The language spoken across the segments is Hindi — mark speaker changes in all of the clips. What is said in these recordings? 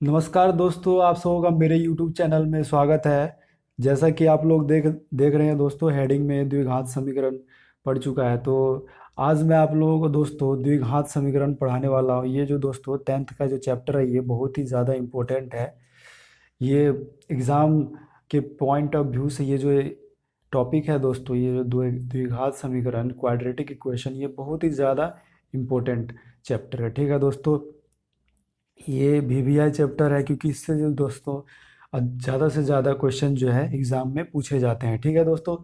Speaker 1: नमस्कार दोस्तों, आप सबों का मेरे YouTube चैनल में स्वागत है। जैसा कि आप लोग देख देख रहे हैं दोस्तों, हेडिंग में द्विघात समीकरण पढ़ चुका है। तो आज मैं आप लोगों को दोस्तों द्विघात समीकरण पढ़ाने वाला हूँ। ये जो दोस्तों 10th का जो चैप्टर है, ये बहुत ही ज़्यादा इम्पोर्टेंट है। ये एग्ज़ाम के पॉइंट ऑफ व्यू से ये जो टॉपिक है दोस्तों, ये जो द्विघात समीकरण, क्वाड्रेटिक इक्वेशन, ये बहुत ही ज़्यादा इम्पोर्टेंट चैप्टर है। ठीक है दोस्तों, ये वीवीआई चैप्टर है क्योंकि इससे जो दोस्तों ज़्यादा से ज़्यादा क्वेश्चन जो है एग्ज़ाम में पूछे जाते हैं। ठीक है दोस्तों,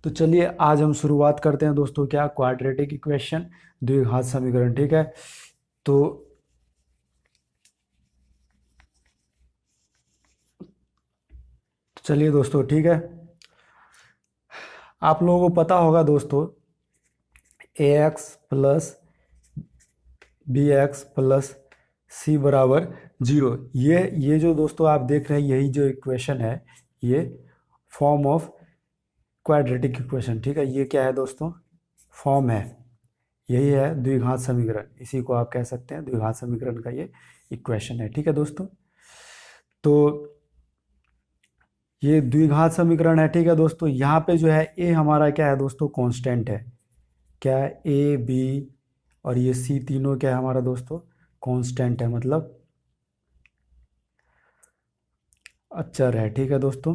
Speaker 1: तो चलिए आज हम शुरुआत करते हैं दोस्तों, क्या क्वाड्रेटिक इक्वेशन, द्विघात समीकरण। ठीक है, तो चलिए दोस्तों, ठीक है, आप लोगों को पता होगा दोस्तों, A X plus B X plus C बराबर जीरो। ये जो दोस्तों आप देख रहे हैं, यही जो इक्वेशन है, ये फॉर्म ऑफ क्वाड्रेटिक इक्वेशन। ठीक है, ये क्या है दोस्तों, फॉर्म है, यही है द्विघात समीकरण। इसी को आप कह सकते हैं द्विघात समीकरण का ये इक्वेशन है। ठीक है दोस्तों, तो ये द्विघात समीकरण है। ठीक है दोस्तों, यहाँ पे जो है ए हमारा क्या है दोस्तों, कांस्टेंट है। क्या है, ए बी और ये सी तीनों क्या है हमारा दोस्तों, कांस्टेंट है, मतलब अचर है। ठीक है दोस्तों,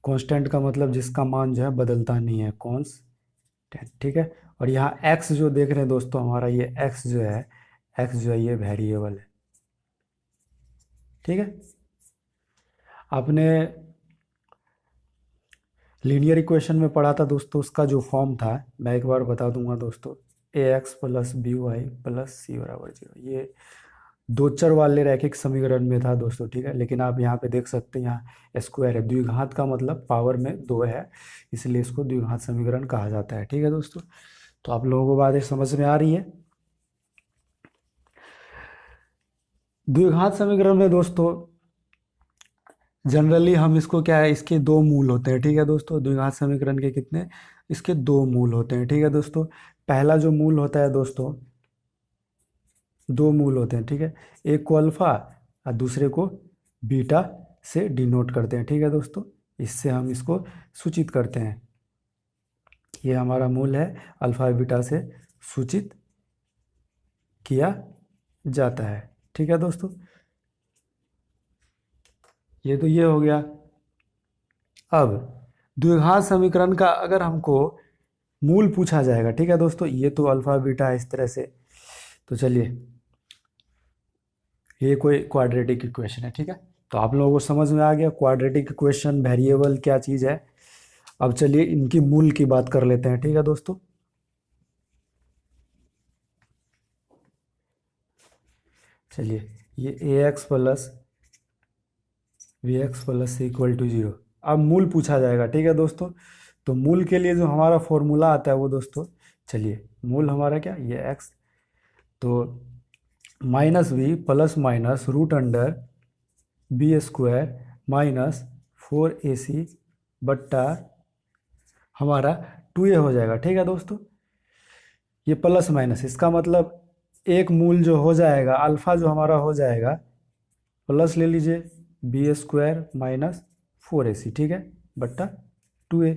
Speaker 1: कांस्टेंट का मतलब जिसका मान जो है बदलता नहीं है, कांस्टेंट। ठीक है, और यहाँ एक्स जो देख रहे हैं दोस्तों, हमारा ये एक्स जो है, एक्स जो है ये वेरिएबल है। ठीक है, आपने लीनियर इक्वेशन में पढ़ा था दोस्तों, उसका जो फॉर्म था मैं एक बार बता दूंगा दोस्तों, A X plus B Y plus C बराबर जीरो। ये दो चर वाले रैखिक समीकरण में था दोस्तों। ठीक है, लेकिन आप यहाँ पे देख सकते हैं, यहाँ स्क्वायर है, द्विघात का मतलब पावर में दो है, इसलिए इसको द्विघात समीकरण कहा जाता है। ठीक है दोस्तों, तो आप लोगों को बातें समझ में आ रही है। द्विघात समीकरण में दोस्तों जनरली हम इसको क्या है, इसके दो मूल होते हैं। ठीक है दोस्तों, द्विघात समीकरण के कितने, इसके दो मूल होते हैं। ठीक है दोस्तों, पहला जो मूल होता है दोस्तों, दो मूल होते हैं। ठीक है, एक को अल्फा और दूसरे को बीटा से डिनोट करते हैं। ठीक है दोस्तों, इससे हम इसको सूचित करते हैं। ये हमारा मूल है, अल्फा बीटा से सूचित किया जाता है। ठीक है दोस्तों, ये तो ये हो गया। अब द्विघात समीकरण का अगर हमको मूल पूछा जाएगा, ठीक है दोस्तों, ये तो अल्फा बीटा है इस तरह से, तो चलिए ये कोई क्वाड्रेटिक इक्वेशन है। ठीक है, तो आप लोगों को समझ में आ गया क्वाड्रेटिक इक्वेशन, वेरिएबल क्या चीज़ है। अब चलिए इनकी मूल की बात कर लेते हैं। ठीक है दोस्तों, चलिए ये A X plus V X plus equal to zero, अब मूल पूछा जाएगा। ठीक है दोस्तों, तो मूल के लिए जो हमारा फॉर्मूला आता है वो दोस्तों, चलिए मूल हमारा क्या, ये एक्स, तो minus b plus minus root under b square minus 4ac बट्टा हमारा 2a हो जाएगा। ठीक है दोस्तों, ये प्लस माइनस, इसका मतलब एक मूल जो हो जाएगा, अल्फ़ा जो हमारा हो जाएगा, प्लस ले लीजिए बी स्क्वायर माइनस 4ac, ठीक है, बट्टा 2a।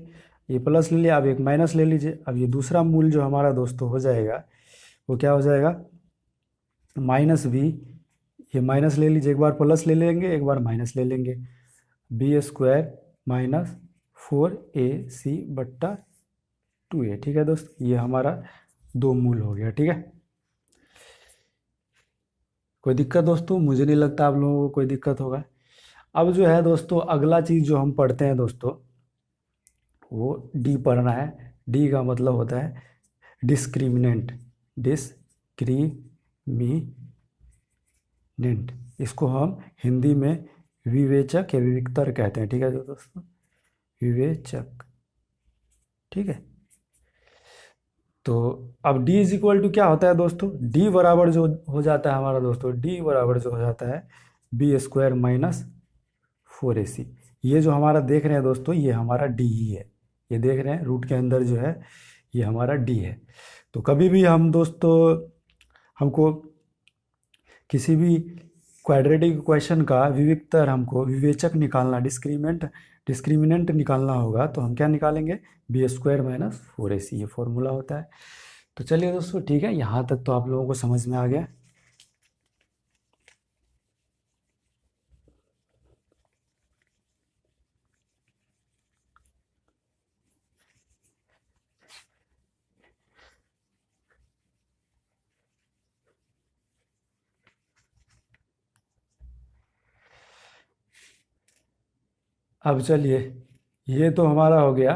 Speaker 1: ये प्लस ले लिया, अब एक माइनस ले लीजिए। अब ये दूसरा मूल जो हमारा दोस्तों हो जाएगा, वो क्या हो जाएगा, माइनस बी, ये माइनस ले लीजिए, एक बार प्लस ले लेंगे, एक बार माइनस ले लेंगे, बी स्क्वायर माइनस 4ac बट्टा 2a। ठीक है दोस्त, ये हमारा दो मूल हो गया। ठीक है, कोई दिक्कत दोस्तों, मुझे नहीं लगता आप लोगों को कोई दिक्कत होगा। अब जो है दोस्तों, अगला चीज़ जो हम पढ़ते हैं दोस्तों, वो डी पढ़ना है। डी का मतलब होता है डिस्क्रिमिनेंट, डिस्क्रिमिनेंट, इसको हम हिंदी में विवेचक या विविक्तर कहते हैं। ठीक है दोस्तों, विवेचक। ठीक है, तो अब d इज इक्वल टू क्या होता है दोस्तों, d बराबर जो हो जाता है हमारा दोस्तों, d बराबर जो हो जाता है बी स्क्वायर माइनस 4ac। ये जो हमारा देख रहे हैं दोस्तों, ये हमारा d ही है, ये देख रहे हैं रूट के अंदर जो है, ये हमारा d है। तो कभी भी हम दोस्तों, हमको किसी भी क्वाड्रेटिक इक्वेशन का विविक्तर हमको विवेचक निकालना, डिस्क्रिमिनेंट निकालना होगा, तो हम क्या निकालेंगे, बी स्क्वायर माइनस 4ac, ये फॉर्मूला होता है। तो चलिए दोस्तों ठीक है, यहाँ तक तो आप लोगों को समझ में आ गया। अब चलिए, ये तो हमारा हो गया,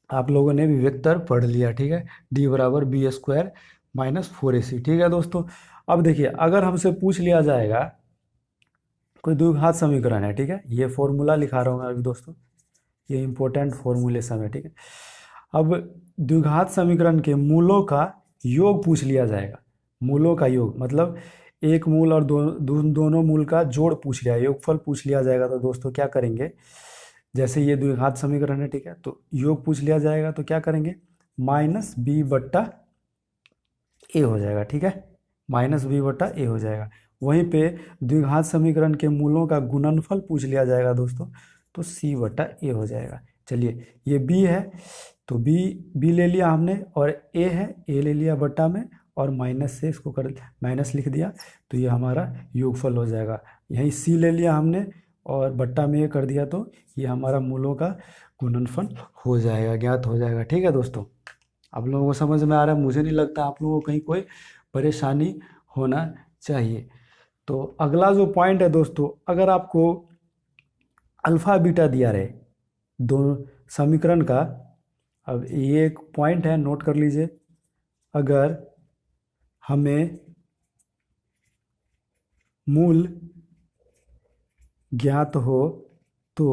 Speaker 1: आप लोगों ने विवेक्तर पढ़ लिया, ठीक है, डी बराबर बी स्क्वायर माइनस 4ac, ठीक है दोस्तों। अब देखिए, अगर हमसे पूछ लिया जाएगा कोई द्विघात समीकरण है, ठीक है, ये फॉर्मूला लिखा रहा हूँ मैं अभी दोस्तों, ये इंपॉर्टेंट फॉर्मूलेशन है, ठीक है। अब द्विघात समीकरण के मूलों का योग पूछ लिया जाएगा, मूलों का योग मतलब एक मूल और दोनों मूल का जोड़ पूछ लिया, योगफल पूछ लिया जाएगा, तो दोस्तों क्या करेंगे, जैसे ये द्विघात समीकरण है, ठीक है, तो योग पूछ लिया जाएगा तो क्या करेंगे, माइनस बी बट्टा ए हो जाएगा, ठीक है, माइनस बी बट्टा ए हो जाएगा। वहीं पे द्विघात समीकरण के मूलों का गुणनफल पूछ लिया जाएगा दोस्तों, तो सी बट्टा ए हो जाएगा। चलिए, ये बी है तो बी ले लिया हमने, और ए है, ए ले लिया बट्टा में, और माइनस से इसको कर माइनस लिख दिया, तो ये हमारा योगफल हो जाएगा। यहीं सी ले लिया हमने और बट्टा में ये कर दिया, तो ये हमारा मूलों का गुणनफल हो जाएगा, ज्ञात हो जाएगा, ठीक है दोस्तों। आप लोगों को समझ में आ रहा है, मुझे नहीं लगता आप लोगों को कहीं कोई परेशानी होना चाहिए। तो अगला जो पॉइंट है दोस्तों, अगर आपको अल्फ़ा बीटा दिया रहे दोनों समीकरण का, अब ये एक पॉइंट है, नोट कर लीजिए, अगर हमें मूल ज्ञात हो तो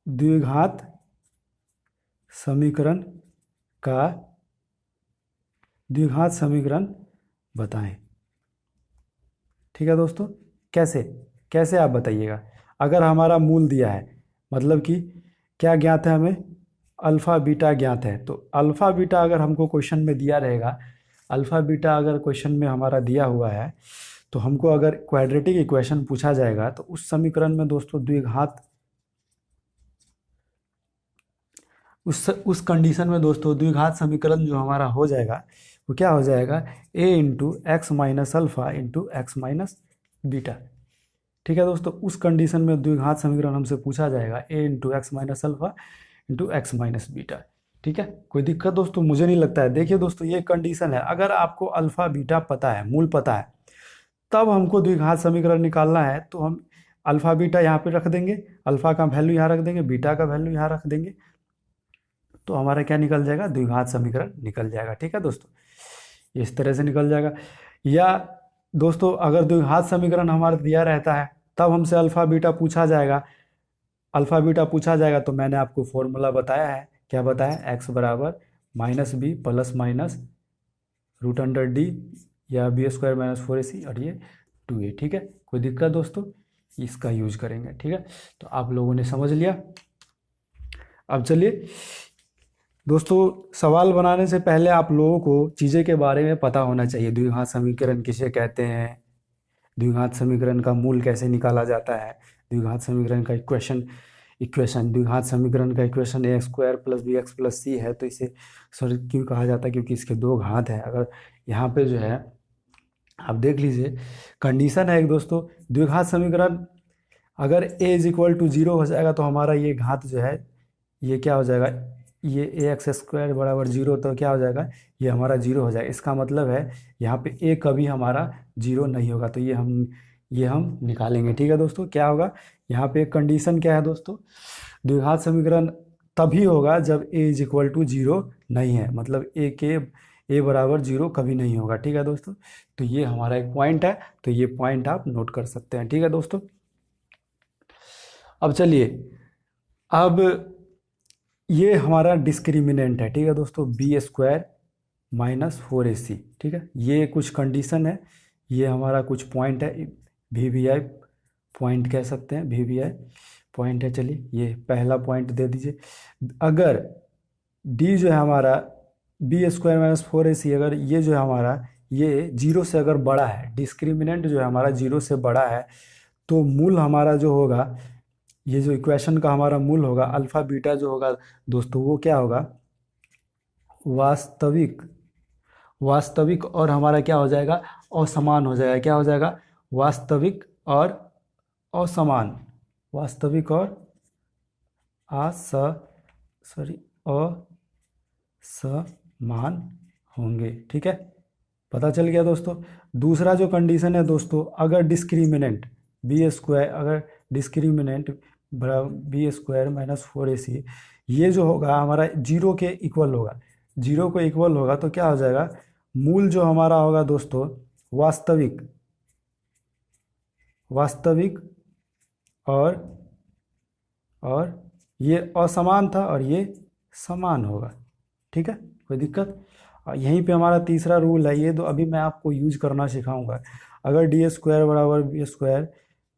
Speaker 1: द्विघात समीकरण का द्विघात समीकरण बताएं, ठीक है दोस्तों। कैसे कैसे आप बताइएगा, अगर हमारा मूल दिया है, मतलब कि क्या ज्ञात है हमें, अल्फ़ा बीटा ज्ञात है, तो अल्फ़ा बीटा अगर हमको क्वेश्चन में दिया रहेगा, अल्फ़ा बीटा अगर क्वेश्चन में हमारा दिया हुआ है, तो हमको अगर क्वाड्रेटिक इक्वेशन पूछा जाएगा, तो उस समीकरण में दोस्तों द्विघात, उस कंडीशन में दोस्तों द्विघात समीकरण जो हमारा हो जाएगा वो क्या हो जाएगा, A into X minus alpha into X minus beta, ठीक है दोस्तों। उस कंडीशन में द्विघात समीकरण हमसे पूछा जाएगा A into X minus alpha into X minus beta, ठीक है। कोई दिक्कत दोस्तों मुझे नहीं लगता है। देखिए दोस्तों, ये कंडीशन है, अगर आपको अल्फ़ा बीटा पता है, मूल पता है, तब हमको द्विघात समीकरण निकालना है, तो हम अल्फ़ा बीटा यहाँ पे रख देंगे, अल्फ़ा का वैल्यू यहाँ रख देंगे, बीटा का वैल्यू यहाँ रख देंगे, तो हमारा क्या निकल जाएगा, द्विघात समीकरण निकल जाएगा, ठीक है दोस्तों, इस तरह से निकल जाएगा। या दोस्तों, अगर द्विघात समीकरण हमारा दिया रहता है, तब हमसे अल्फ़ा बीटा पूछा जाएगा, अल्फ़ा बीटा पूछा जाएगा, तो मैंने आपको फॉर्मूला बताया है, क्या बताया, एक्स बराबर minus b plus minus root under D, या बी स्क्वायर माइनस 4ac, और ये 2a, ठीक है। कोई दिक्कत दोस्तों, इसका यूज करेंगे, ठीक है। तो आप लोगों ने समझ लिया। अब चलिए दोस्तों, सवाल बनाने से पहले आप लोगों को चीज़ें के बारे में पता होना चाहिए। द्विघात समीकरण किसे कहते हैं, द्विघात समीकरण का मूल कैसे निकाला जाता है, द्विघात समीकरण का इक्वेशन द्विघात समीकरण का equation A square plus B X plus C है, तो इसे सॉरी क्यों कहा जाता है, क्योंकि इसके दो घात हैं। अगर यहाँ पे जो है आप देख लीजिए, कंडीशन है एक दोस्तों, द्विघात समीकरण अगर ए इज इक्वल टू 0 हो जाएगा, तो हमारा ये घात जो है ये क्या हो जाएगा, ये ए एक्स स्क्वायर बराबर 0, तो क्या हो जाएगा, ये हमारा 0 हो जाएगा। इसका मतलब है यहाँ पे ए कभी हमारा 0 नहीं होगा, तो ये हम निकालेंगे, ठीक है दोस्तों। क्या होगा, यहाँ पे एक कंडीशन क्या है दोस्तों, द्विघात समीकरण तभी होगा जब ए इज इक्वल टू 0 नहीं है, मतलब ए बराबर 0 कभी नहीं होगा, ठीक है दोस्तों। तो ये हमारा एक पॉइंट है, तो ये पॉइंट आप नोट कर सकते हैं, ठीक है दोस्तों। अब चलिए, अब ये हमारा डिस्क्रिमिनेंट है, ठीक है दोस्तों, बी स्क्वायर माइनस 4ac, ठीक है। ये कुछ कंडीशन है, ये हमारा कुछ पॉइंट है, वी पॉइंट कह सकते हैं, वी पॉइंट है। चलिए, ये पहला पॉइंट दे दीजिए, अगर डी जो है हमारा बी स्क्वायर माइनस 4ac, अगर ये जो है हमारा ये जीरो से अगर बड़ा है, डिस्क्रिमिनेंट जो है हमारा जीरो से बड़ा है, तो मूल हमारा जो होगा, ये जो इक्वेशन का हमारा मूल होगा अल्फा बीटा जो होगा दोस्तों, वो क्या होगा, वास्तविक, वास्तविक और हमारा क्या हो जाएगा, असमान हो जाएगा। क्या हो जाएगा, वास्तविक और असमान, वास्तविक और अस सॉरी असमान होंगे। ठीक है, पता चल गया दोस्तों। दूसरा जो कंडीशन है दोस्तों, अगर डिस्क्रिमिनेंट बी स्क्वायर, अगर डिस्क्रिमिनेंट बराबर बी स्क्वायर माइनस 4ac, ये जो होगा हमारा जीरो के इक्वल होगा, जीरो को इक्वल होगा तो क्या हो जाएगा, मूल जो हमारा होगा दोस्तों वास्तविक, वास्तविक और ये असमान था और ये समान होगा। ठीक है, कोई दिक्कत। और यहीं पे हमारा तीसरा रूल है, ये तो अभी मैं आपको यूज करना सिखाऊंगा। अगर डी स्क्वायर बराबर बी स्क्वायर,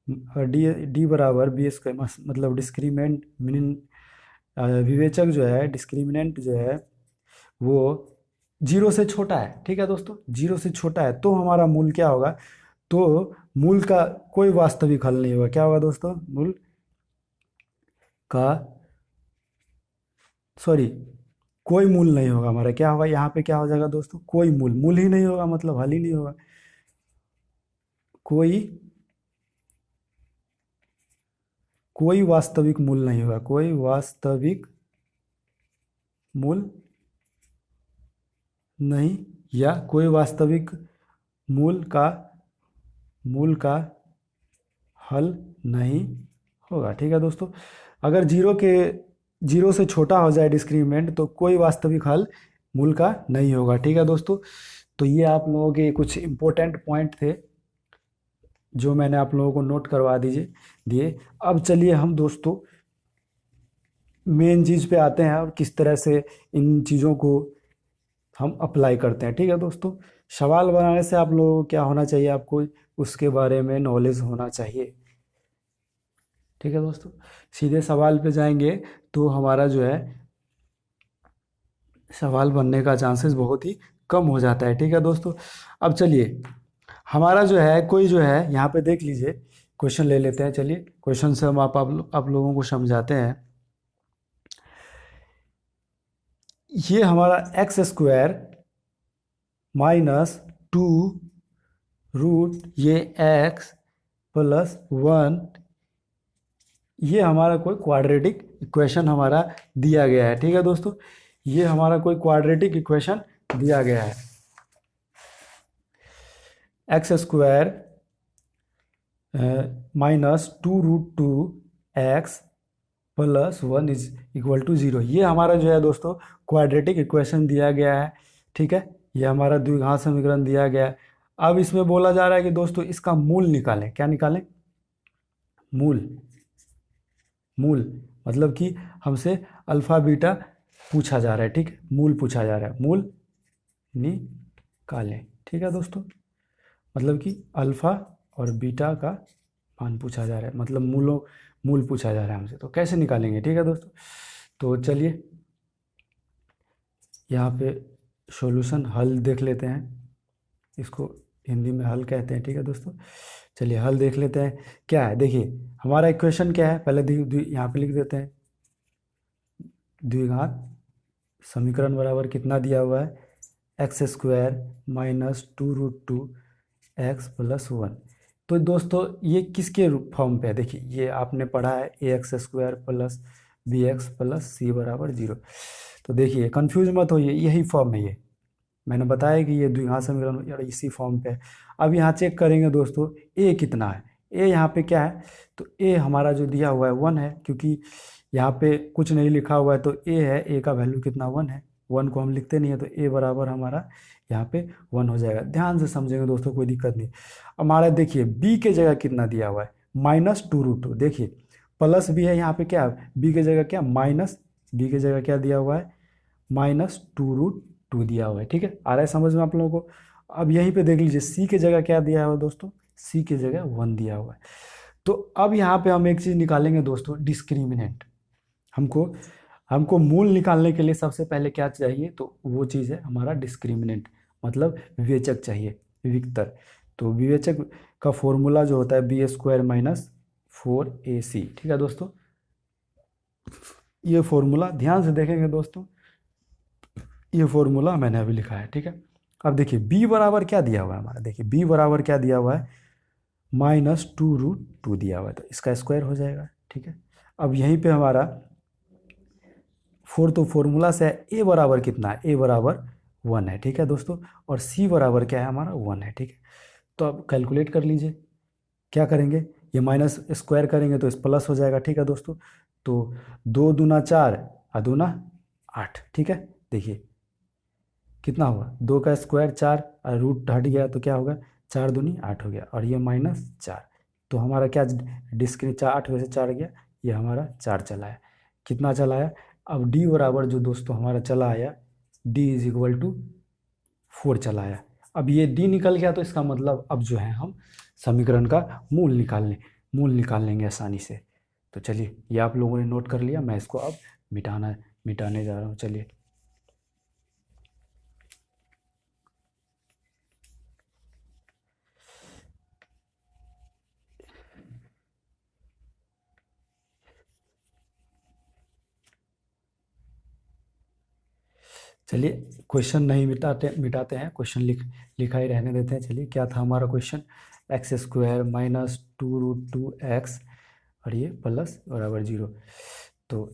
Speaker 1: अगर डी बराबर बी स्क्वायर मतलब डिस्क्रिमिनेंट विवेचक जो है, डिस्क्रिमिनेंट जो है वो जीरो से छोटा है। ठीक है दोस्तों, जीरो से छोटा है तो हमारा मूल क्या होगा, तो मूल का कोई वास्तविक हल नहीं होगा। क्या होगा दोस्तों, मूल का सॉरी कोई मूल नहीं होगा हमारा। क्या होगा यहाँ पे, क्या हो जाएगा दोस्तों, कोई मूल, मूल ही नहीं होगा मतलब हल ही नहीं होगा। कोई वास्तविक मूल नहीं होगा, कोई वास्तविक मूल नहीं, या कोई वास्तविक मूल का हल नहीं होगा। ठीक है दोस्तों, अगर जीरो से छोटा हो जाए डिस्क्रिमिनेंट तो कोई वास्तविक हल मूल का नहीं होगा। ठीक है दोस्तों, तो ये आप लोगों के कुछ इंपॉर्टेंट पॉइंट थे जो मैंने आप लोगों को नोट करवा दिए। अब चलिए हम दोस्तों मेन चीज़ पे आते हैं और किस तरह से इन चीज़ों को हम अप्लाई करते हैं। ठीक है दोस्तों, सवाल बनाने से आप लोगों को क्या होना चाहिए, आपको उसके बारे में नॉलेज होना चाहिए। ठीक है दोस्तों, सीधे सवाल पे जाएंगे तो हमारा जो है सवाल बनने का चांसेस बहुत ही कम हो जाता है। ठीक है दोस्तों, अब चलिए हमारा जो है कोई जो है यहाँ पे देख लीजिए, क्वेश्चन ले लेते हैं। चलिए क्वेश्चन से हम आप लोगों को समझाते हैं। ये हमारा एक्स स्क्वायर माइनस 2 रूट ये एक्स प्लस 1, ये हमारा कोई क्वाड्रेटिक इक्वेशन हमारा दिया गया है। ठीक है दोस्तों, ये हमारा कोई क्वाड्रेटिक इक्वेशन दिया गया है। X square minus 2 root 2 x plus 1 is equal to 0, ये हमारा जो है दोस्तों क्वाड्रेटिक इक्वेशन दिया गया है। ठीक है, ये हमारा द्विघात समीकरण दिया गया है। अब इसमें बोला जा रहा है कि दोस्तों इसका मूल निकालें। क्या निकालें, मूल मतलब कि हमसे अल्फा बीटा पूछा जा रहा है। ठीक है, मूल पूछा जा रहा है, मूल निकालें। ठीक है दोस्तों, मतलब कि अल्फा और बीटा का मान पूछा जा रहा है, मतलब मूल पूछा जा रहा है हमसे, तो कैसे निकालेंगे। ठीक है दोस्तों, तो चलिए यहाँ पे सॉल्यूशन हल देख लेते हैं, इसको हिंदी में हल कहते हैं। ठीक है दोस्तों, चलिए हल देख लेते हैं। क्या है देखिए, हमारा इक्वेशन क्या है, पहले यहाँ पे लिख देते हैं। द्विघात समीकरण बराबर कितना दिया हुआ है, x square minus 2 root 2 x plus 1। तो दोस्तों ये किसके फॉर्म पे है, देखिए ये आपने पढ़ा है A X square plus B X plus C बराबर 0। तो देखिए कंफ्यूज मत होइए, यही फॉर्म है, ये मैंने बताया कि ये द्विघात समीकरण इसी फॉर्म पे है। अब यहाँ चेक करेंगे दोस्तों ए कितना है, ए यहाँ पे क्या है, तो ए हमारा जो दिया हुआ है 1 है, क्योंकि यहाँ पे कुछ नहीं लिखा हुआ है तो ए है, ए का वैल्यू कितना 1 है, 1 को हम लिखते नहीं है तो ए बराबर हमारा यहाँ पे 1 हो जाएगा। ध्यान से समझेंगे दोस्तों, कोई दिक्कत नहीं। हमारा देखिए बी के जगह कितना दिया हुआ है, माइनस 2 रूट 2, देखिए प्लस भी है यहाँ पे, क्या बी के जगह क्या माइनस, बी के जगह क्या दिया हुआ है माइनस 2 रूट 2 दिया हुआ है। ठीक है, आ रहा है समझ में आप लोगों को। अब यहीं पे देख लीजिए सी के जगह क्या दिया हुआ है दोस्तों, सी के जगह 1 दिया हुआ है। तो अब यहाँ पे हम एक चीज़ निकालेंगे दोस्तों, डिस्क्रिमिनेंट। हमको मूल निकालने के लिए सबसे पहले क्या चाहिए, तो वो चीज़ है हमारा डिस्क्रिमिनेंट, मतलब विवेचक चाहिए, विविक्तर। तो विवेचक का फॉर्मूला जो होता है बी स्क्वायर माइनस 4ac, ठीक है दोस्तों। ये फॉर्मूला ध्यान से देखेंगे दोस्तों, ये फॉर्मूला मैंने अभी लिखा है, ठीक है। अब देखिए b बराबर क्या दिया हुआ है हमारा, देखिए b बराबर क्या दिया हुआ है, -2√2 दिया हुआ है, तो इसका स्क्वायर हो जाएगा, ठीक है। अब यहीं पे हमारा तो फॉर्मूला से a बराबर कितना है, a बराबर 1 है, ठीक है दोस्तों, और c बराबर क्या है हमारा 1 है, ठीक है। तो अब कैलकुलेट कर लीजिए, क्या करेंगे, ये माइनस स्क्वायर करेंगे तो इस प्लस हो जाएगा, ठीक है दोस्तों। तो 2 दूना 4 और दूना 8, ठीक है। देखिए कितना हुआ, 2 का स्क्वायर 4 और रूट हट गया तो क्या होगा, 4 दूनी 8 हो गया, और ये -4, तो हमारा क्या डिस्क्रिट 8 में से 4 गया, ये हमारा 4 चला है, कितना चला है। अब d बराबर जो दोस्तों हमारा चला आया, d इज इक्वल टू 4 चला आया। अब ये d निकल गया तो इसका मतलब अब जो है हम समीकरण का मूल निकाल लेंगे आसानी से। तो चलिए ये आप लोगों ने नोट कर लिया, मैं इसको अब मिटाने जा रहा हूँ, चलिए। चलिए क्वेश्चन नहीं मिटाते हैं, क्वेश्चन लिखा ही रहने देते हैं। चलिए क्या था हमारा क्वेश्चन, एक्स स्क्वायर -2√2x और ये प्लस बराबर 0। तो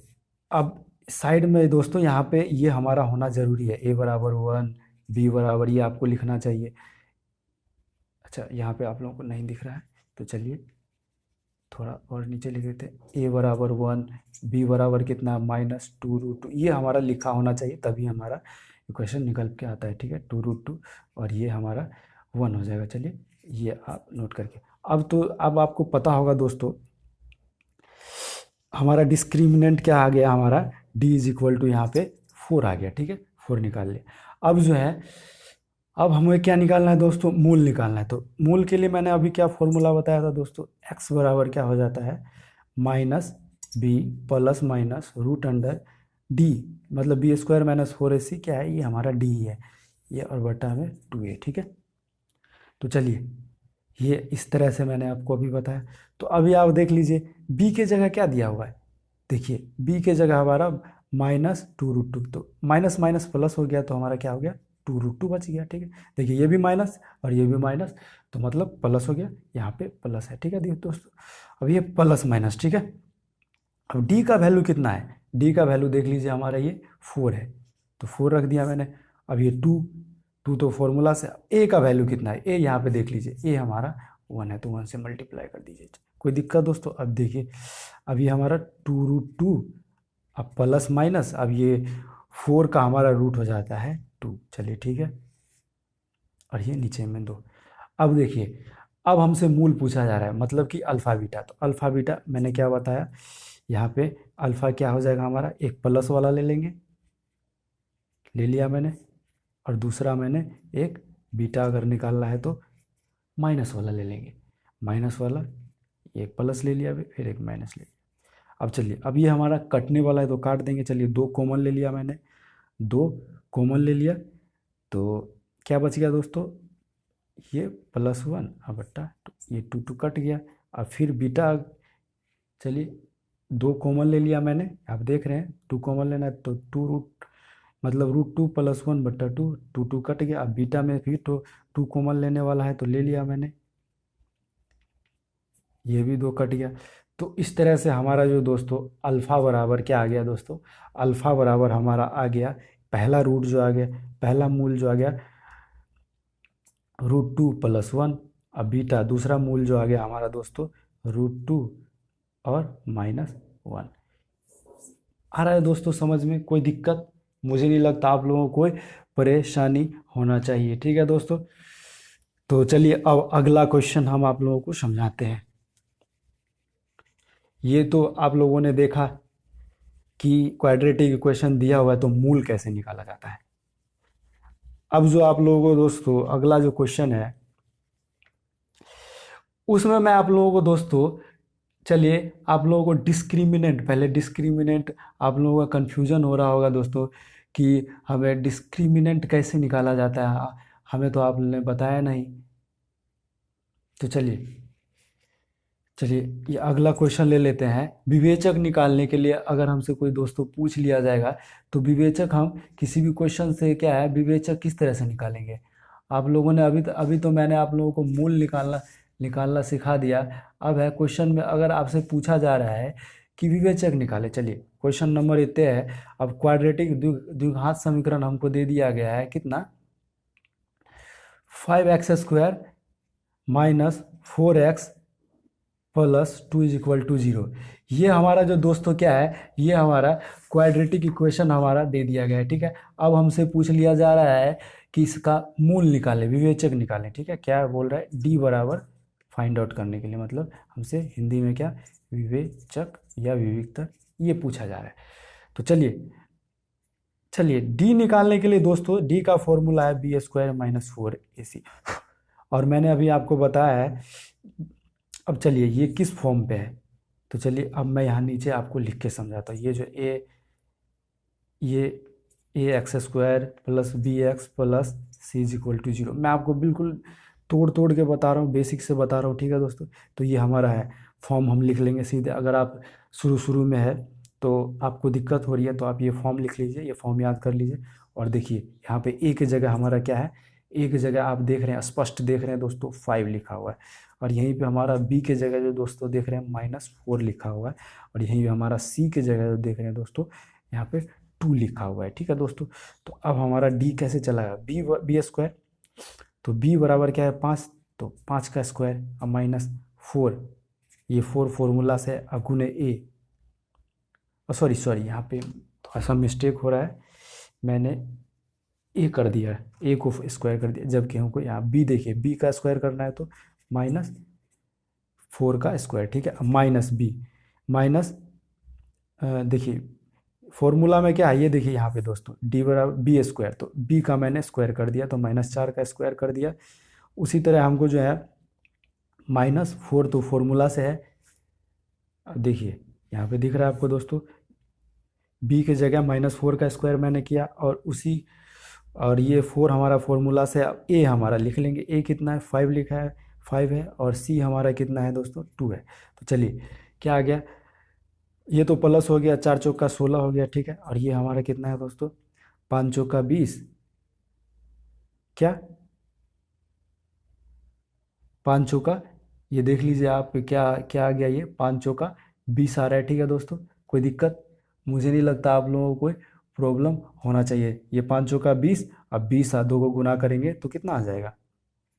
Speaker 1: अब साइड में दोस्तों यहाँ पे ये हमारा होना ज़रूरी है, a बराबर 1, b बराबर, ये आपको लिखना चाहिए। अच्छा यहाँ पे आप लोगों को नहीं दिख रहा है, तो चलिए थोड़ा और नीचे लिख देते हैं, a बराबर 1, b बराबर कितना -2√2, ये हमारा लिखा होना चाहिए, तभी हमारा इक्वेशन निकल के आता है, ठीक है। 2√2 और ये हमारा 1 हो जाएगा। चलिए ये आप नोट करके, अब आपको पता होगा दोस्तों हमारा डिस्क्रिमिनेंट क्या आ गया, हमारा d इज इक्वल टू यहाँ पे 4 आ गया, ठीक है, 4 निकाल लिया। अब जो है, अब हमें क्या निकालना है दोस्तों, मूल निकालना है। तो मूल के लिए मैंने अभी क्या फॉर्मूला बताया था दोस्तों, x बराबर क्या हो जाता है, -b plus minus root under d, मतलब b स्क्वायर माइनस 4ac क्या है, ये हमारा d है, ये और बटा में 2a, ठीक है। तो चलिए ये इस तरह से मैंने आपको अभी बताया। तो अभी आप देख लीजिए b के जगह क्या दिया हुआ है, देखिए b के जगह हमारा -2√2, तो माइनस माइनस प्लस हो गया, तो हमारा क्या हो गया, 2√2 बच गया, ठीक है। देखिए ये भी माइनस और ये भी माइनस, तो मतलब प्लस हो गया, यहाँ पे प्लस है, ठीक है दोस्तों। अब ये प्लस माइनस, ठीक है। अब d का वैल्यू कितना है, d का वैल्यू देख लीजिए हमारा ये 4 है, तो 4 रख दिया मैंने। अब ये 2 तो फॉर्मूला से, a का वैल्यू कितना है, a यहाँ पे देख लीजिए, a हमारा 1 है, तो 1 से मल्टीप्लाई कर दीजिए, कोई दिक्कत दोस्तों। अब देखिए अब ये हमारा 2√2, अब प्लस माइनस, अब ये 4 का हमारा रूट हो जाता है 2, चलिए ठीक है, और ये नीचे में 2। अब देखिए अब हमसे मूल पूछा जा रहा है, मतलब कि अल्फ़ा बीटा। तो अल्फ़ा बीटा मैंने क्या बताया, यहाँ पे अल्फ़ा क्या हो जाएगा हमारा, एक प्लस वाला ले लेंगे, ले लिया मैंने, और दूसरा मैंने एक बीटा अगर निकालना है तो माइनस वाला ले लेंगे, माइनस वाला, एक प्लस ले लिया, फिर एक माइनस ले लिया। अब चलिए अब ये हमारा कटने वाला है तो काट देंगे, चलिए 2 कॉमन ले लिया मैंने, 2 कॉमन ले लिया, तो क्या बच गया दोस्तों, ये +1 और बट्टा 2, ये 2 कट गया। अब फिर बीटा, चलिए 2 कॉमन ले लिया मैंने, आप देख रहे हैं 2 कॉमन लेना है, तो 2 मतलब √2 + 1 बट्टा 2, 2 कट गया। अब बीटा में फिर तो 2 कॉमन लेने वाला है, तो ले लिया मैंने, ये भी 2 कट गया। तो इस तरह से हमारा जो दोस्तों अल्फ़ा बराबर क्या आ गया दोस्तों, अल्फ़ा बराबर हमारा आ गया, पहला रूट जो आ गया, पहला मूल जो आ गया √2 + 1, अब बीटा दूसरा मूल जो आ गया हमारा दोस्तों √2 और -1। आ रहा है दोस्तों समझ में, कोई दिक्कत, मुझे नहीं लगता आप लोगों को कोई परेशानी होना चाहिए, ठीक है दोस्तों। तो चलिए अब अगला क्वेश्चन हम आप लोगों को समझाते हैं। ये तो आप लोगों ने देखा कि क्वाड्रेटिक इक्वेशन दिया हुआ है तो मूल कैसे निकाला जाता है। अब जो आप लोगों को दोस्तों अगला जो क्वेश्चन है, उसमें मैं आप लोगों को दोस्तों, चलिए आप लोगों को डिस्क्रिमिनेंट, पहले डिस्क्रिमिनेंट, आप लोगों का कन्फ्यूजन हो रहा होगा दोस्तों कि हमें डिस्क्रिमिनेंट कैसे निकाला जाता है, हमें तो आपने बताया नहीं। तो चलिए चलिए ये अगला क्वेश्चन ले लेते हैं। विवेचक निकालने के लिए अगर हमसे कोई दोस्तों पूछ लिया जाएगा तो विवेचक हम किसी भी क्वेश्चन से क्या है, विवेचक किस तरह से निकालेंगे। आप लोगों ने अभी तो मैंने आप लोगों को मूल निकालना निकालना सिखा दिया। अब है क्वेश्चन में अगर आपसे पूछा जा रहा है कि विवेचक निकाले। चलिए क्वेश्चन नंबर इतने है। अब क्वाड्रेटिक द्विघात समीकरण हमको दे दिया गया है कितना, 5x² माइनस 4x प्लस 2 = 0। ये हमारा जो दोस्तों क्या है, ये हमारा क्वाड्रेटिक इक्वेशन हमारा दे दिया गया है। ठीक है, अब हमसे पूछ लिया जा रहा है कि इसका मूल निकालें, विवेचक निकालें। ठीक है, क्या बोल रहा है, डी बराबर फाइंड आउट करने के लिए, मतलब हमसे हिंदी में क्या, विवेचक या विविक्तक, ये पूछा जा रहा है। तो चलिए चलिए डी निकालने के लिए दोस्तों, डी का फॉर्मूला है b² - 4ac। और मैंने अभी आपको बताया है। अब चलिए ये किस फॉर्म पे है, तो चलिए अब मैं यहाँ नीचे आपको लिख के समझाता हूँ। ये जो ये ax² plus bx plus c = 0, मैं आपको बिल्कुल तोड़ तोड़ के बता रहा हूँ, बेसिक से बता रहा हूँ। ठीक है दोस्तों, तो ये हमारा है फॉर्म, हम लिख लेंगे सीधे। अगर आप शुरू शुरू में है तो आपको दिक्कत हो रही है तो आप ये फॉर्म लिख लीजिए, ये फॉर्म याद कर लीजिए। और देखिए यहाँ पे एक जगह हमारा क्या है, एक जगह आप देख रहे हैं, स्पष्ट देख रहे हैं दोस्तों, 5 लिखा हुआ है। और यहीं पे हमारा बी के जगह जो दोस्तों देख रहे हैं -4 लिखा हुआ है। और यहीं पे हमारा सी के जगह जो देख रहे हैं दोस्तों, यहाँ पे 2 लिखा हुआ है। ठीक है दोस्तों, तो अब हमारा डी कैसे चलाएगा, b² तो b बराबर क्या है 5, तो 5 का स्क्वायर अब -4, ये 4 फॉर्मूला से, अब गुने ए, सॉरी सॉरी यहाँ पे थोड़ा सा मिस्टेक हो रहा है, मैंने ए कर दिया, ए को स्क्वायर कर दिया, जबकि हमको यहाँ बी, देखिए बी का स्क्वायर करना है तो -4 का स्क्वायर। ठीक है, अब माइनस बी माइनस, देखिए फॉर्मूला में क्या है, ये देखिए यहाँ पे दोस्तों डी बराबर b², तो b का मैंने स्क्वायर कर दिया तो -4 का स्क्वायर कर दिया। उसी तरह हमको जो है -4 तो फॉर्मूला से है, अब देखिए यहाँ पे दिख रहा है आपको दोस्तों, b के जगह -4 का स्क्वायर मैंने किया, और ये 4 हमारा फॉर्मूला से, अब a हमारा लिख लेंगे, a कितना है 5 लिखा है, 5 है, और c हमारा कितना है दोस्तों 2 है। तो चलिए क्या आ गया, ये तो प्लस हो गया, 4 चौका 16 हो गया। ठीक है, और ये हमारा कितना है दोस्तों, 5 चौका 20, क्या 5 चौका, ये देख लीजिए आप क्या क्या आ गया, ये 5 चौका 20 आ रहा है। ठीक है दोस्तों, कोई दिक्कत मुझे नहीं लगता आप लोगों को कोई प्रॉब्लम होना चाहिए। ये 5 चौका 20, अब 20 और 2 को गुना करेंगे तो कितना आ जाएगा,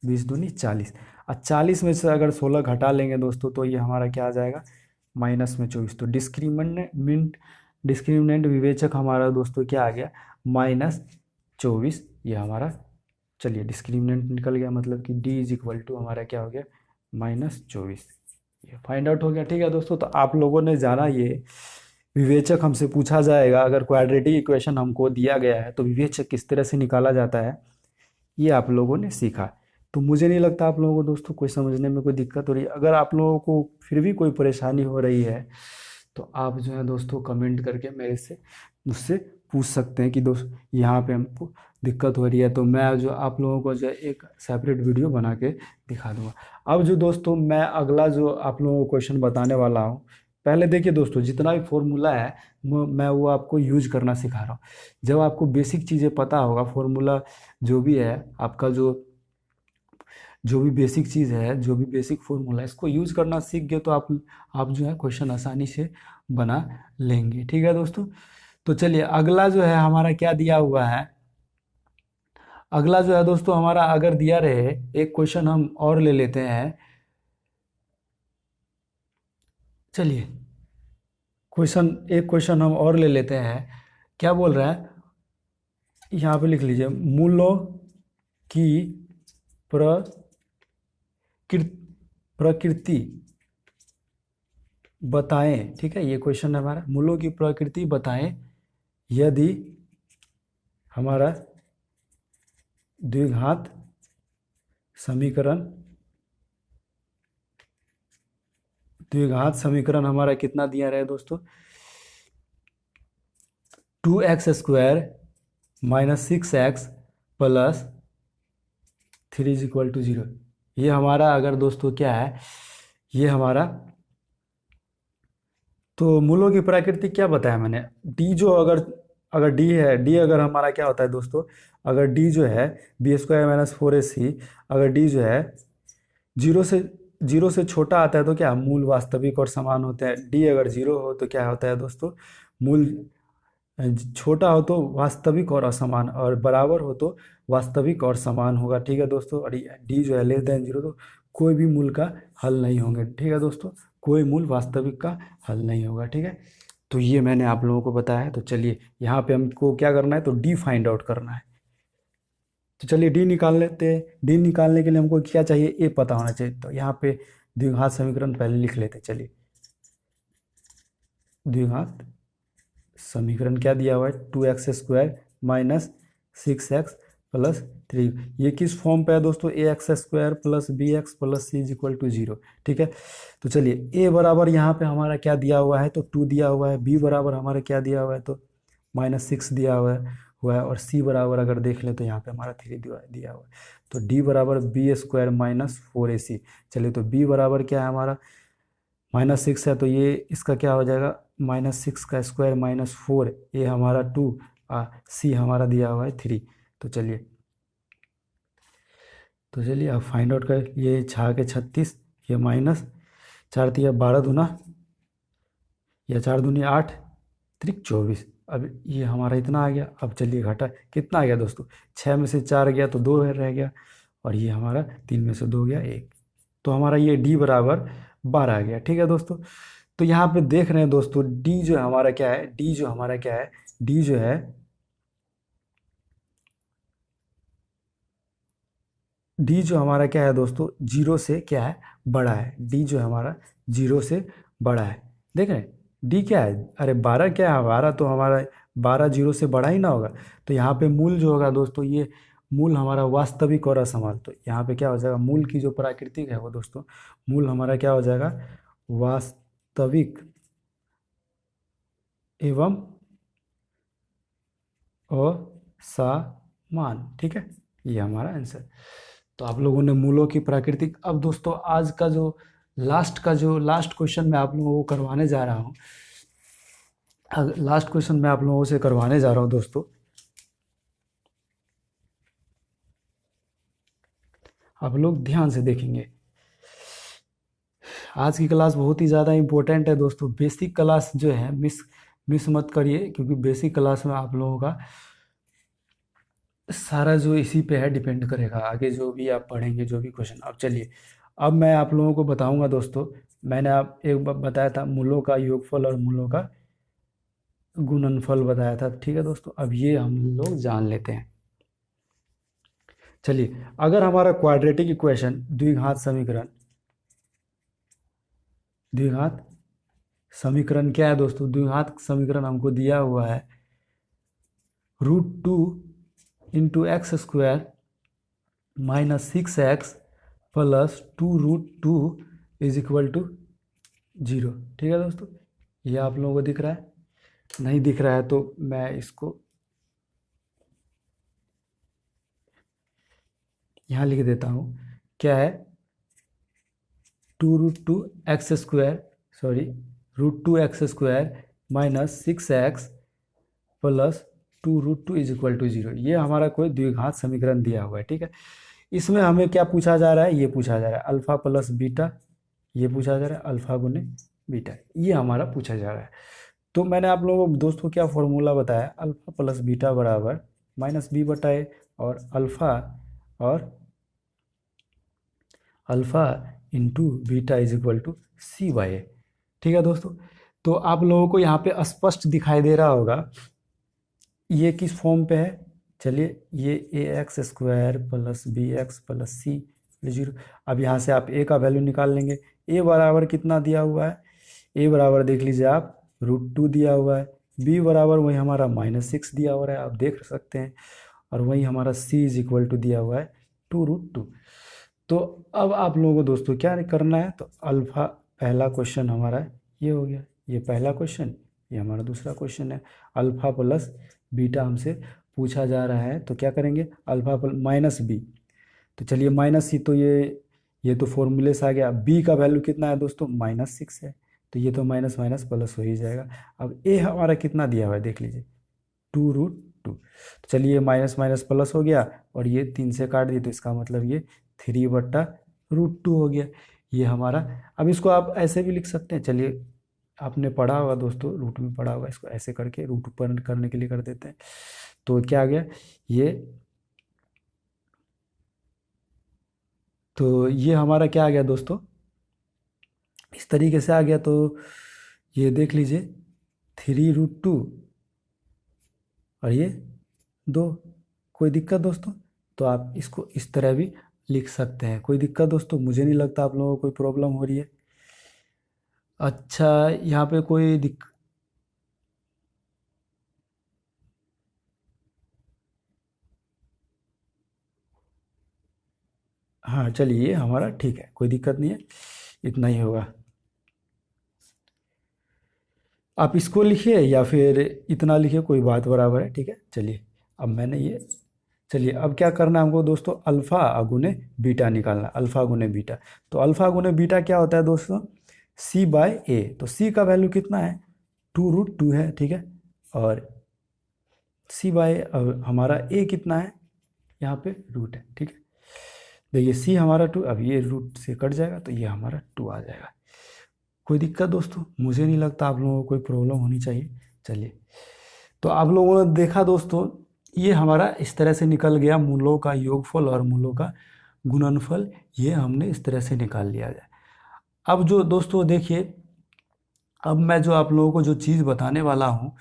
Speaker 1: 20 दूनी 40, और 40 में से अगर 16 घटा लेंगे दोस्तों तो ये हमारा क्या आ जाएगा, -24। तो डिस्क्रिमिनेंट विवेचक हमारा दोस्तों क्या आ गया, -24, ये हमारा, चलिए डिस्क्रिमिनेंट निकल गया, मतलब कि d = हमारा क्या हो गया, -24, ये फाइंड आउट हो गया। ठीक है दोस्तों, तो आप लोगों ने जाना ये विवेचक हमसे पूछा जाएगा, अगर क्वाड्रेटिक इक्वेशन हमको दिया गया है तो विवेचक किस तरह से निकाला जाता है, ये आप लोगों ने सीखा। तो मुझे नहीं लगता आप लोगों को दोस्तों कोई समझने में कोई दिक्कत हो रही है। अगर आप लोगों को फिर भी कोई परेशानी हो रही है तो आप जो है दोस्तों कमेंट करके मुझसे पूछ सकते हैं कि दोस्त यहाँ पे हमको दिक्कत हो रही है, तो मैं जो आप लोगों को जो है एक सेपरेट वीडियो बना के दिखा दूँगा। अब जो दोस्तों मैं अगला जो आप लोगों को क्वेश्चन बताने वाला हूँ, पहले देखिए दोस्तों जितना भी फॉर्मूला है मैं वो आपको यूज करना सिखा रहा हूँ। जब आपको बेसिक चीज़ें पता होगा, फॉर्मूला जो भी है आपका, जो भी बेसिक चीज़ है, जो भी बेसिक फॉर्मूला है, इसको यूज़ करना सीख गए तो आप जो है क्वेश्चन आसानी से बना लेंगे। ठीक है दोस्तों, तो चलिए अगला जो है हमारा क्या दिया हुआ है, अगला जो है दोस्तों हमारा अगर दिया रहे, एक क्वेश्चन हम और ले लेते हैं। चलिए एक क्वेश्चन हम और ले लेते हैं। क्या बोल रहा है, यहाँ पे लिख लीजिए, मूलों की प्रकृति बताएं। ठीक है, ये क्वेश्चन है हमारा, मूलों की प्रकृति बताएं यदि हमारा द्विघात समीकरण हमारा कितना दिया रहे दोस्तों, 2x² - 6x plus 3 is equal to 0। ये हमारा अगर दोस्तों क्या है, ये हमारा तो मूलों की प्रकृति क्या बताया मैंने, डी जो अगर अगर डी है, डी अगर हमारा क्या होता है दोस्तों, अगर डी जो है बी स्क्वायर माइनस 4ac, अगर डी जो है जीरो से छोटा आता है तो क्या मूल वास्तविक और समान होते हैं। डी अगर जीरो हो तो क्या होता है दोस्तों, मूल छोटा हो तो वास्तविक और असमान, और बराबर हो तो वास्तविक और समान होगा। ठीक है दोस्तों, और डी जो है लेस देन जीरो तो कोई भी मूल का हल नहीं होंगे। ठीक है दोस्तों, कोई मूल वास्तविक का हल नहीं होगा। ठीक है, तो ये मैंने आप लोगों को बताया है। तो चलिए यहाँ पे हमको क्या करना है, तो डी फाइंड आउट करना है। तो चलिए डी निकाल लेते हैं। डी निकालने के लिए हमको क्या चाहिए, ए पता होना चाहिए। तो यहाँ पे द्विघात समीकरण पहले लिख लेते हैं। चलिए द्विघात समीकरण क्या दिया हुआ है, 2x² माइनस 6x प्लस 3। ये किस फॉर्म पे है दोस्तों, ax² plus bx plus c is equal to 0। ठीक है, तो चलिए a बराबर यहाँ पे हमारा क्या दिया हुआ है, तो 2 दिया हुआ है। b बराबर हमारा क्या दिया हुआ है, तो -6 दिया हुआ है और c बराबर अगर देख लें तो यहाँ पे हमारा 3 दिया हुआ है। तो d बराबर b² माइनस 4ac। चलिए तो b बराबर क्या है हमारा, -6 है तो ये इसका क्या हो जाएगा, -6 का स्क्वायर माइनस 4, ये हमारा 2, सी हमारा दिया हुआ है 3। तो चलिए अब फाइंड आउट कर, ये 6 के 36, ये माइनस 4 तिया 12 दूना, या 4 दूनी 8, त्रिक 24। अब ये हमारा इतना आ गया। अब चलिए घटा कितना आ गया दोस्तों, 6 में से 4 गया तो 2 रह गया, और ये हमारा 3 में से 2 गया 1। तो हमारा ये डी बराबर 12 आ गया। ठीक है दोस्तों, तो यहाँ पे देख रहे हैं दोस्तों, डी जो हमारा क्या है, डी जो हमारा क्या है, डी जो है डी जो हमारा क्या है दोस्तों, जीरो से क्या है, बड़ा है। डी जो हमारा जीरो से बड़ा है। देख रहे हैं डी क्या है, अरे 12 क्या है, 12 तो हमारा 12 जीरो से बड़ा ही ना होगा। तो यहाँ पे मूल जो होगा दोस्तों, ये मूल हमारा वास्तविक और असमान। तो यहाँ पे क्या हो जाएगा, मूल की जो प्राकृतिक है वो दोस्तों, मूल हमारा क्या हो जाएगा, वास्तविक एवं असमान। ठीक है, ये हमारा आंसर। तो आप लोगों ने मूलों की प्राकृतिक। अब दोस्तों आज का जो लास्ट क्वेश्चन मैं आप लोगों को करवाने जा रहा हूँ, लास्ट क्वेश्चन मैं आप लोगों से करवाने जा रहा हूँ दोस्तों। आप लोग ध्यान से देखेंगे, आज की क्लास बहुत ही ज़्यादा इम्पोर्टेंट है दोस्तों। बेसिक क्लास जो है मिस मत करिए, क्योंकि बेसिक क्लास में आप लोगों का सारा जो इसी पे है डिपेंड करेगा, आगे जो भी आप पढ़ेंगे जो भी क्वेश्चन। अब चलिए, अब मैं आप लोगों को बताऊंगा दोस्तों, मैंने आप एक बार बताया था मूलों का योगफल और मूलों का गुणनफल बताया था। ठीक है दोस्तों, अब ये हम लोग जान लेते हैं। चलिए, अगर हमारा क्वाड्रेटिक इक्वेशन द्विघात समीकरण क्या है दोस्तों, द्विघात समीकरण हमको दिया हुआ है √2 into x² minus 6x plus 2√2 is equal to 0। ठीक है दोस्तों, ये आप लोगों को दिख रहा है, नहीं दिख रहा है तो मैं इसको यहाँ लिख देता हूँ। क्या है, 2√2 minus 6x plus 2√2 is equal to 0। ये हमारा कोई द्विघात समीकरण दिया हुआ है। ठीक है, इसमें हमें क्या पूछा जा रहा है, ये पूछा जा रहा है अल्फा प्लस बीटा, ये पूछा जा रहा है अल्फा गुने बीटा, ये हमारा पूछा जा रहा है। तो मैंने आप लोगों को दोस्तों क्या फॉर्मूला बताया, अल्फा प्लस बीटा बराबर -b/a, और alpha into beta is equal to c/a। ठीक है दोस्तों, तो आप लोगों को यहाँ पे स्पष्ट दिखाई दे रहा होगा ये किस फॉर्म पे है। चलिए, ये ax² plus bx plus c 0। अब यहाँ से आप a का वैल्यू निकाल लेंगे। a बराबर कितना दिया हुआ है, a बराबर देख लीजिए आप √2 दिया हुआ है, b बराबर वही हमारा -6 दिया हुआ है, आप देख सकते हैं, और वही हमारा c इज इक्वल टू दिया हुआ है 2√2। तो अब आप लोगों को दोस्तों क्या करना है, तो अल्फा पहला क्वेश्चन हमारा ये हो गया, ये पहला क्वेश्चन, ये हमारा दूसरा क्वेश्चन है। अल्फा प्लस बीटा हमसे पूछा जा रहा है, तो क्या करेंगे, अल्फा -b, तो चलिए माइनस सी, तो ये तो फॉर्मूले से आ गया। बी का वैल्यू कितना है दोस्तों, -6 है, तो ये तो माइनस माइनस प्लस हो ही जाएगा। अब ए हमारा कितना दिया हुआ है देख लीजिए, 2√2। तो चलिए माइनस माइनस प्लस हो गया, और ये 3 से काट दिए, तो इसका मतलब ये 3/√2 हो गया ये हमारा। अब इसको आप ऐसे भी लिख सकते हैं, चलिए आपने पढ़ा होगा दोस्तों, रूट में पढ़ा होगा, इसको ऐसे करके रूट ऊपर करने के लिए कर देते हैं। तो क्या आ गया ये, तो ये हमारा क्या आ गया दोस्तों, इस तरीके से आ गया। तो ये देख लीजिए 3√2 और ये 2। कोई दिक्कत दोस्तों? तो आप इसको इस तरह भी लिख सकते हैं। कोई दिक्कत दोस्तों? मुझे नहीं लगता आप लोगों को कोई प्रॉब्लम हो रही है। अच्छा, यहाँ पे कोई हाँ चलिए, ये हमारा ठीक है, कोई दिक्कत नहीं है, इतना ही होगा। आप इसको लिखिए या फिर इतना लिखिए, कोई बात बराबर है, ठीक है। चलिए अब मैंने ये, चलिए अब क्या करना है हमको दोस्तों, अल्फ़ा गुने बीटा निकालना, अल्फ़ा गुने बीटा। तो अल्फ़ा गुने बीटा क्या होता है दोस्तों, C/A। तो C का वैल्यू कितना है, 2√2 है, ठीक है। और हमारा A कितना है, यहाँ पे रूट है, ठीक है। देखिए C हमारा 2, अब ये रूट से कट जाएगा, तो ये हमारा 2 आ जाएगा। कोई दिक्कत दोस्तों? मुझे नहीं लगता आप लोगों को कोई प्रॉब्लम होनी चाहिए। चलिए, तो आप लोगों ने देखा दोस्तों, ये हमारा इस तरह से निकल गया, मूलों का योगफल और मूलों का गुणनफल, ये हमने इस तरह से निकाल लिया जाए। अब जो दोस्तों देखिए, अब मैं जो आप लोगों को जो चीज़ बताने वाला हूँ,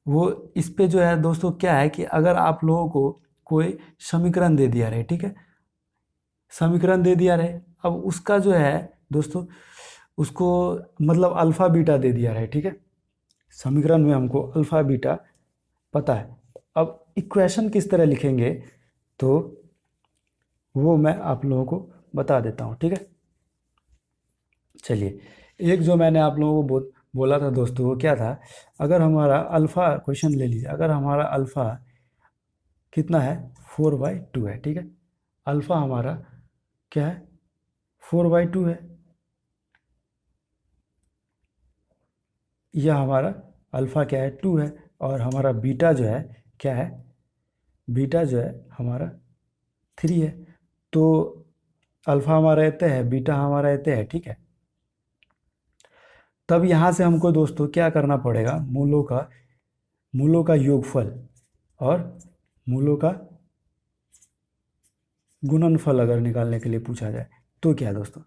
Speaker 1: वो इस पे जो है दोस्तों, क्या है कि अगर आप लोगों को कोई समीकरण दे दिया रहे, ठीक है, समीकरण दे दिया रहे, अब उसका जो है दोस्तों, उसको मतलब अल्फ़ा बीटा दे दिया रहे, ठीक है, समीकरण में हमको अल्फ़ा बीटा पता है। अब इक्वेशन किस तरह लिखेंगे, तो वो मैं आप लोगों को बता देता हूँ, ठीक है। चलिए, एक जो मैंने आप लोगों को बोला था दोस्तों, वो क्या था, अगर हमारा अल्फ़ा, क्वेश्चन ले लीजिए, अगर हमारा अल्फ़ा कितना है, 4/2 है, ठीक है। अल्फ़ा हमारा क्या है, 4/2 है। यह हमारा अल्फ़ा क्या है, 2 है। और हमारा बीटा जो है क्या है, बीटा जो है हमारा 3 है। तो अल्फ़ा हमारा रहता है, बीटा हमारा रहता है, ठीक है। तब यहाँ से हमको दोस्तों क्या करना पड़ेगा, मूलों का योगफल और मूलों का गुणनफल अगर निकालने के लिए पूछा जाए, तो क्या है दोस्तों,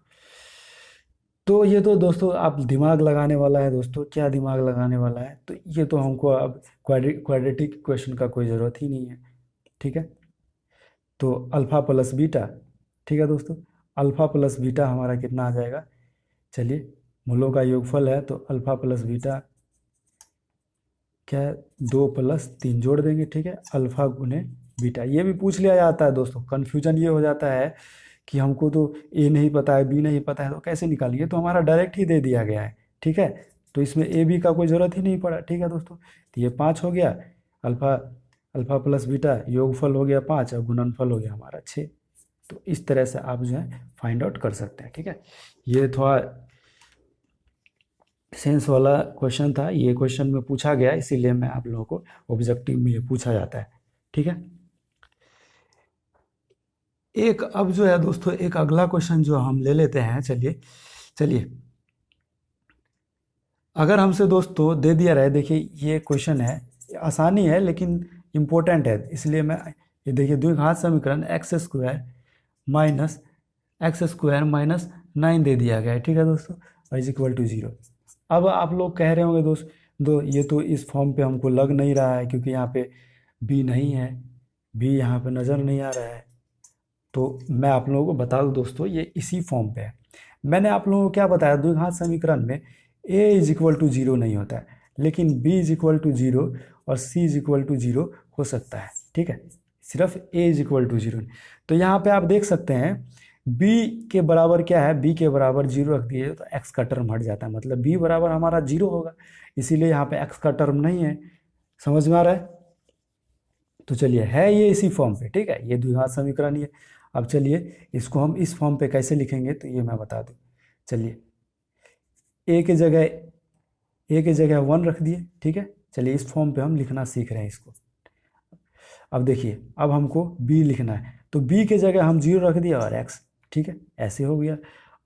Speaker 1: तो ये तो दोस्तों आप दिमाग लगाने वाला है दोस्तों, क्या दिमाग लगाने वाला है, तो ये तो हमको अब क्वाड्रेटिक इक्वेशन का कोई ज़रूरत ही नहीं है, ठीक है। तो अल्फ़ा प्लस बीटा, ठीक है दोस्तों, अल्फ़ा प्लस बीटा हमारा कितना आ जाएगा, चलिए मूलों का योगफल है, तो अल्फ़ा प्लस बीटा क्या है, 2 + 3 जोड़ देंगे, ठीक है, अल्फ़ा गुने बीटा। ये भी पूछ लिया जाता है दोस्तों, कन्फ्यूजन ये हो जाता है कि हमको तो ए नहीं पता है, बी नहीं पता है, तो कैसे निकालिए, तो हमारा डायरेक्ट ही दे दिया गया है, ठीक है। तो इसमें ए बी का कोई ज़रूरत ही नहीं पड़ा, ठीक है दोस्तों। तो ये 5 हो गया, अल्फ़ा अल्फ़ा प्लस बीटा योगफल हो गया 5 और गुणनफल हो गया हमारा 6। तो इस तरह से आप जो है फाइंड आउट कर सकते हैं, ठीक है। ये थोड़ा सेंस वाला क्वेश्चन था, ये क्वेश्चन में पूछा गया, इसीलिए मैं आप लोगों को ऑब्जेक्टिव में ये पूछा जाता है, ठीक है। एक अब जो है दोस्तों, एक अगला क्वेश्चन जो हम ले लेते हैं, चलिए चलिए, अगर हमसे दोस्तों दे दिया रहे, देखिए ये क्वेश्चन है, आसानी है लेकिन इम्पोर्टेंट है, इसलिए मैं, ये देखिए द्विघात समीकरण x² - 9 दे दिया गया है, ठीक है दोस्तों, और = 0। अब आप लोग कह रहे होंगे ये तो इस फॉर्म पे हमको लग नहीं रहा है, क्योंकि यहाँ पे b नहीं है, b यहाँ पे नज़र नहीं आ रहा है। तो मैं आप लोगों को बता दूँ दोस्तों, ये इसी फॉर्म पे है। मैंने आप लोगों को क्या बताया, द्विघात समीकरण में a = 0 नहीं होता है, लेकिन b = 0 और c = 0 हो सकता है, ठीक है, सिर्फ a = 0। तो यहाँ पे आप देख सकते हैं b के बराबर क्या है, b के बराबर 0 रख दिए तो x का टर्म हट जाता है, मतलब b बराबर हमारा 0 होगा, इसीलिए यहाँ पे x का टर्म नहीं है। समझ में आ रहा है? तो चलिए, है ये इसी फॉर्म पे, ठीक है, ये द्विघात समीकरण ही है। अब चलिए इसको हम इस फॉर्म पे कैसे लिखेंगे तो ये मैं बता दूँ। चलिए ए के जगह 1 रख दिए, ठीक है। चलिए इस फॉर्म पे हम लिखना सीख रहे हैं इसको। अब देखिए अब हमको बी लिखना है, तो बी के जगह हम 0 रख दिया और एक्स, ठीक है, ऐसे हो गया।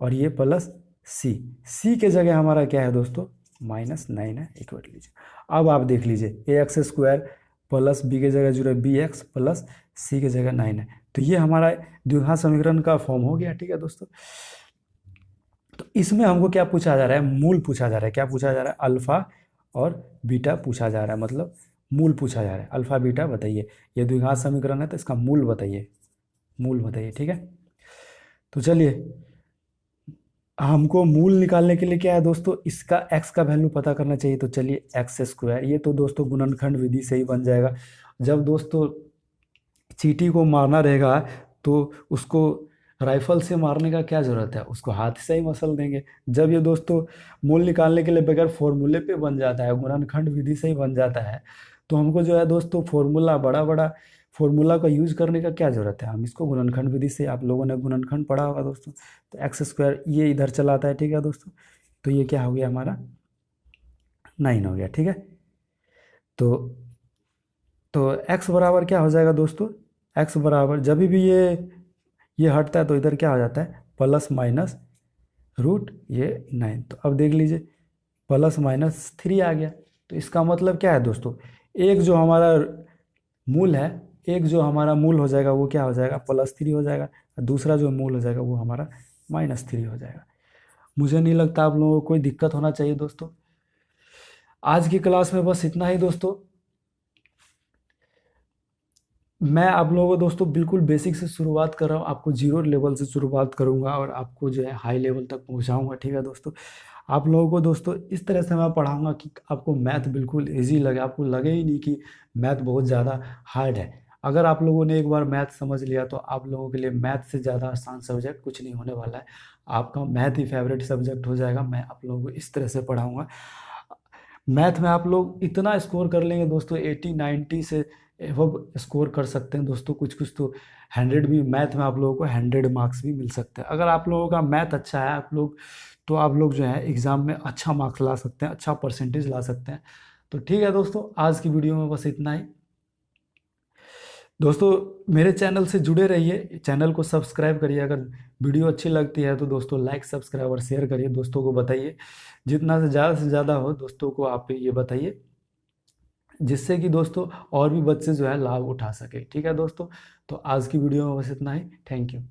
Speaker 1: और ये प्लस सी, सी के जगह हमारा क्या है दोस्तों, -9 है, इक्वल लीजिए। अब आप देख लीजिए ए एक्स स्क्वायर प्लस बी के जगह 0 बी एक्स प्लस सी के जगह 9 है, तो ये हमारा द्विघात समीकरण का फॉर्म हो गया, ठीक है दोस्तों। तो इसमें हमको क्या पूछा जा रहा है, मूल पूछा जा रहा है। क्या पूछा जा रहा है, अल्फा और बीटा पूछा जा रहा है, मतलब मूल पूछा जा रहा है। अल्फा बीटा बताइए, ये द्विघात समीकरण है तो इसका मूल बताइए, मूल बताइए, ठीक है। तो चलिए हमको मूल निकालने के लिए क्या है दोस्तों, इसका x का वैल्यू पता करना चाहिए। तो चलिए एक्स स्क्वायर, ये तो दोस्तों गुणनखंड विधि से ही बन जाएगा। जब दोस्तों चींटी को मारना रहेगा तो उसको राइफल से मारने का क्या ज़रूरत है, उसको हाथ से ही मसल देंगे। जब ये दोस्तों मूल निकालने के लिए बगैर फॉर्मूले पे बन जाता है, गुणनखंड विधि से ही बन जाता है, तो हमको जो है दोस्तों फॉर्मूला, बड़ा बड़ा फॉर्मूला का यूज़ करने का क्या ज़रूरत है। हम इसको गुणनखंड विधि से, आप लोगों ने गुणनखंड पढ़ा होगा दोस्तों, तो एक्स स्क्वायर ये इधर चला आता है, ठीक है दोस्तों। तो ये क्या हो गया हमारा 9 हो गया, ठीक है। तो x बराबर क्या हो जाएगा दोस्तों, x बराबर जब भी ये हटता है तो इधर क्या हो जाता है, प्लस माइनस रूट ये 9। तो अब देख लीजिए +-3 आ गया। तो इसका मतलब क्या है दोस्तों, एक जो हमारा मूल है, एक जो हमारा मूल हो जाएगा वो क्या हो जाएगा, +3 हो जाएगा, और दूसरा जो मूल हो जाएगा वो हमारा -3 हो जाएगा। मुझे नहीं लगता आप लोगों को कोई दिक्कत होना चाहिए दोस्तों। आज की क्लास में बस इतना ही दोस्तों। मैं आप लोगों को दोस्तों बिल्कुल बेसिक से शुरुआत कर रहा हूँ, आपको 0 लेवल से शुरुआत करूँगा और आपको जो है हाई लेवल तक पहुँचाऊँगा, ठीक है दोस्तों। आप लोगों को दोस्तों इस तरह से मैं पढ़ाऊँगा कि आपको मैथ बिल्कुल इजी लगे, आपको लगे ही नहीं कि मैथ बहुत ज़्यादा हार्ड है। अगर आप लोगों ने एक बार मैथ समझ लिया तो आप लोगों के लिए मैथ से ज़्यादा आसान सब्जेक्ट कुछ नहीं होने वाला है। आपका मैथ ही फेवरेट सब्जेक्ट हो जाएगा। मैं आप लोगों को इस तरह से पढ़ाऊँगा। मैथ में आप लोग इतना स्कोर कर लेंगे दोस्तों, 80-90 से एबव स्कोर कर सकते हैं दोस्तों। कुछ कुछ तो 100 भी, मैथ में आप लोगों को 100 मार्क्स भी मिल सकते हैं। अगर आप लोगों का मैथ अच्छा है तो आप लोग जो है एग्ज़ाम में अच्छा मार्क्स ला सकते हैं, अच्छा परसेंटेज ला सकते हैं। तो ठीक है दोस्तों, आज की वीडियो में बस इतना ही। दोस्तों मेरे चैनल से जुड़े रहिए, चैनल को सब्सक्राइब करिए। अगर वीडियो अच्छी लगती है तो दोस्तों लाइक, सब्सक्राइब और शेयर करिए, दोस्तों को बताइए। जितना से ज़्यादा हो दोस्तों को आप ये बताइए, जिससे कि दोस्तों और भी बच्चे जो है लाभ उठा सके, ठीक है दोस्तों। तो आज की वीडियो में बस इतना ही। Thank you.